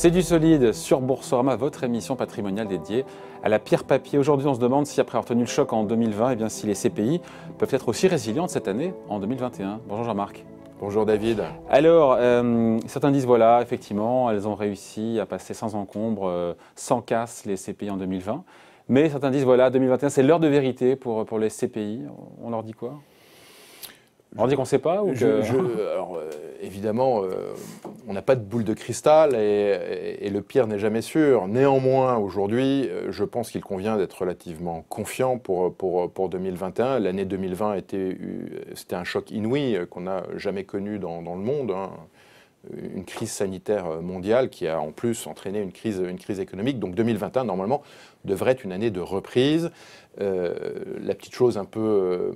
C'est du solide sur Boursorama, votre émission patrimoniale dédiée à la pierre papier. Aujourd'hui, on se demande si après avoir tenu le choc en 2020, eh bien, si les CPI peuvent être aussi résilientes cette année, en 2021. Bonjour Jean-Marc. Bonjour David. Alors, certains disent voilà, effectivement, elles ont réussi à passer sans encombre, sans casse les CPI en 2020. Mais certains disent voilà, 2021, c'est l'heure de vérité pour les CPI. On leur dit quoi? On dit qu'on ne sait pas ou que... Alors, évidemment, on n'a pas de boule de cristal et le pire n'est jamais sûr. Néanmoins, aujourd'hui, je pense qu'il convient d'être relativement confiant pour 2021. L'année 2020 c'était un choc inouï qu'on n'a jamais connu dans le monde. Hein. Une crise sanitaire mondiale qui a en plus entraîné une crise économique. Donc 2021, normalement, devrait être une année de reprise. La petite chose un peu...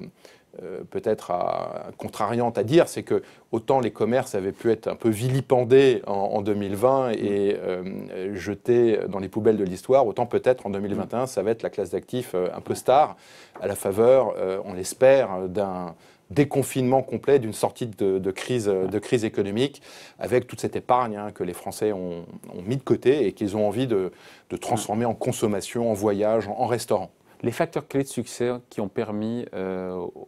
peut-être contrariante à dire, c'est que autant les commerces avaient pu être un peu vilipendés en 2020 et jetés dans les poubelles de l'histoire, autant peut-être en 2021, ça va être la classe d'actifs un peu star, à la faveur, on l'espère, d'un déconfinement complet, d'une sortie de crise économique, avec toute cette épargne que les Français ont mis de côté et qu'ils ont envie de transformer en consommation, en voyage, en restaurant. Les facteurs clés de succès qui ont permis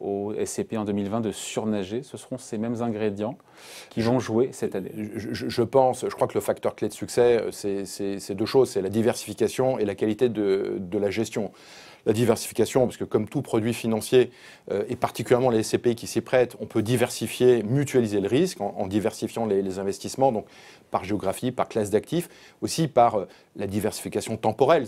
au SCPI en 2020 de surnager, ce seront ces mêmes ingrédients qui vont jouer cette année? Je crois que le facteur clé de succès, c'est deux choses, c'est la diversification et la qualité de la gestion. La diversification, parce que comme tout produit financier, et particulièrement les SCPI qui s'y prêtent, on peut diversifier, mutualiser le risque en diversifiant les investissements, donc par géographie, par classe d'actifs, aussi par la diversification temporelle.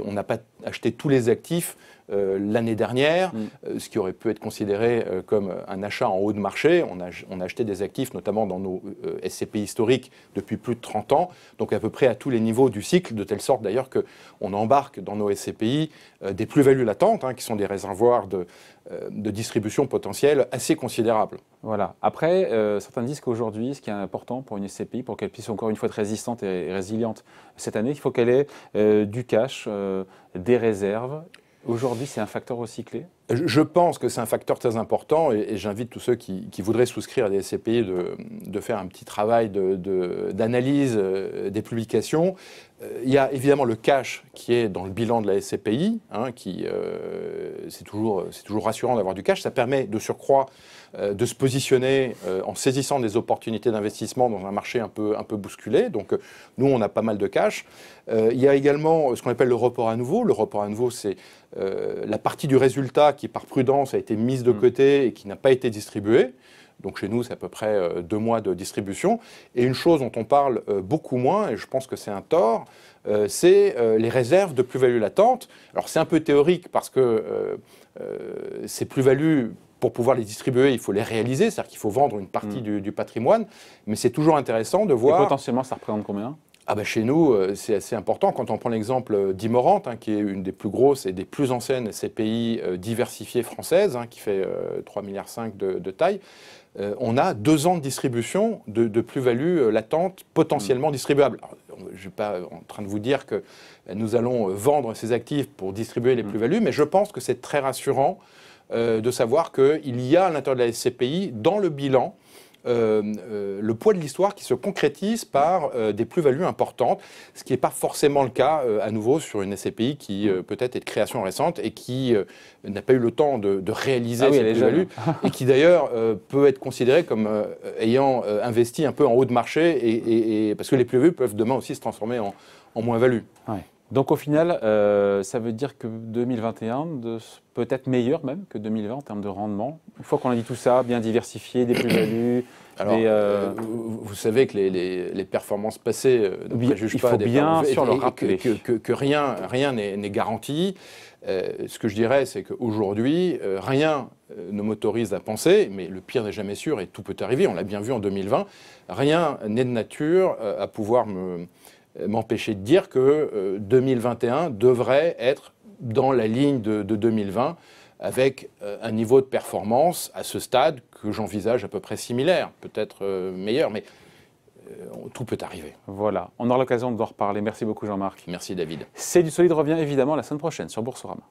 On n'a pas acheté tous les actifs l'année dernière, ce qui aurait pu être considéré comme un achat en haut de marché. On a acheté des actifs, notamment dans nos SCPI historiques, depuis plus de 30 ans, donc à peu près à tous les niveaux du cycle, de telle sorte d'ailleurs qu'on embarque dans nos SCPI des plus-values latentes, qui sont des réservoirs de distribution potentielle assez considérables. Voilà. Après, certains disent qu'aujourd'hui, ce qui est important pour une SCPI, pour qu'elle puisse encore une fois être résistante et résiliente cette année, il faut qu'elle ait du cash, des réserves. Aujourd'hui, c'est un facteur aussi clé? Je pense que c'est un facteur très important et j'invite tous ceux qui voudraient souscrire à des SCPI de faire un petit travail d'analyse des publications. Il y a évidemment le cash qui est dans le bilan de la SCPI, c'est toujours rassurant d'avoir du cash. Ça permet de surcroît de se positionner en saisissant des opportunités d'investissement dans un marché un peu bousculé. Donc nous, on a pas mal de cash. Il y a également ce qu'on appelle le report à nouveau. Le report à nouveau, c'est la partie du résultat qui, par prudence, a été mise de côté et qui n'a pas été distribuée. Donc chez nous, c'est à peu près 2 mois de distribution. Et une chose dont on parle beaucoup moins, et je pense que c'est un tort, c'est les réserves de plus-value latente. Alors c'est un peu théorique parce que ces plus-values, pour pouvoir les distribuer, il faut les réaliser, c'est-à-dire qu'il faut vendre une partie du patrimoine. Mais c'est toujours intéressant de voir... Et potentiellement, ça représente combien ? Chez nous, c'est assez important. Quand on prend l'exemple d'Immorente, qui est une des plus grosses et des plus anciennes SCPI diversifiées françaises, qui fait 3,5 milliards de taille, on a 2 ans de distribution de plus-value latente potentiellement distribuable. Alors, je ne suis pas en train de vous dire que nous allons vendre ces actifs pour distribuer les plus-values, mais je pense que c'est très rassurant de savoir qu'il y a à l'intérieur de la SCPI, dans le bilan, le poids de l'histoire qui se concrétise par des plus-values importantes, ce qui n'est pas forcément le cas à nouveau sur une SCPI qui peut-être est de création récente et qui n'a pas eu le temps de réaliser ces plus-values et qui d'ailleurs peut être considérée comme ayant investi un peu en haut de marché parce que les plus-values peuvent demain aussi se transformer en moins-value. Ouais. Donc au final, ça veut dire que 2021 peut être meilleur même que 2020 en termes de rendement. Une fois qu'on a dit tout ça, bien diversifié, des plus-values. Alors, vous savez que les performances passées ne préjugent pas des bien sûr le rappeler. Que rien n'est garanti. Ce que je dirais, c'est qu'aujourd'hui, rien ne m'autorise à penser, mais le pire n'est jamais sûr et tout peut arriver, on l'a bien vu en 2020, rien n'est de nature à pouvoir m'empêcher de dire que 2021 devrait être dans la ligne de 2020 avec un niveau de performance à ce stade que j'envisage à peu près similaire, peut-être meilleur, mais tout peut arriver. Voilà, on aura l'occasion d'en reparler. Merci beaucoup Jean-Marc. Merci David. C'est du solide revient évidemment la semaine prochaine sur Boursorama.